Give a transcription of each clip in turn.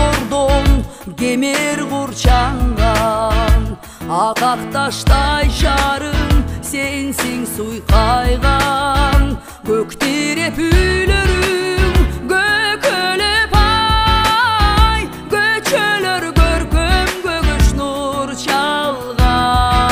бордон кемер курчанган, акакташтай жарым сенсиң суйкайган. Көктиреп үйлөрүң көкөлөп ай, көчөлөр көркөм көгөш нур чалган.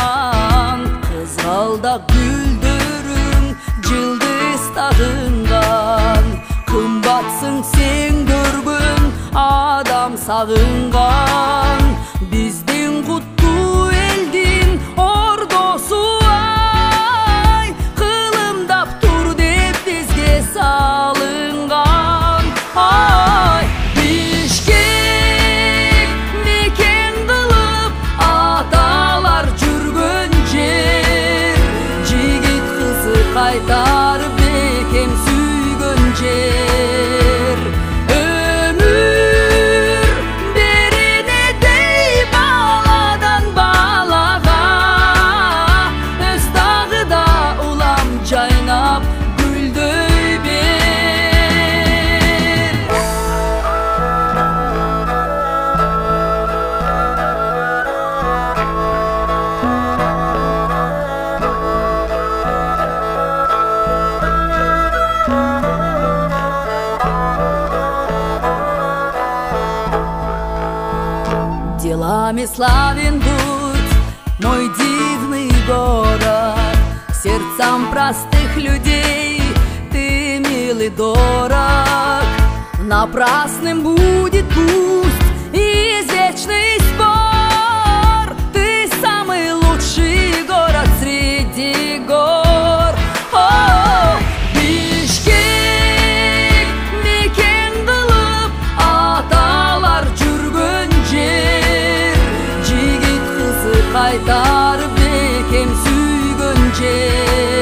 Кызгалдак гүлдөрүң жылдыз тагынган, кымбатсың сен көргөн адам сагынган. Биздин куттуу элдин ордосу ай, кылымдап тур деп бизге салынган. Ай, Бишкек мекен кылып аталар жүргөн жер, жигит кызы кайтарып бекем сүйгөн жер. Өмүр берине дей баладан балага, өз тагыда улам жайнап гүлдөй бер. Делами славен будь мой дивный город, сердцам простых людей ты милый дорог. Напрасным будет пусть извечный спор, ты самый лучший город среди гор. О, Бишкек мекен кылып аталар жүргөн жер, жигит кызы кайтарып бекем сүйгөн жер.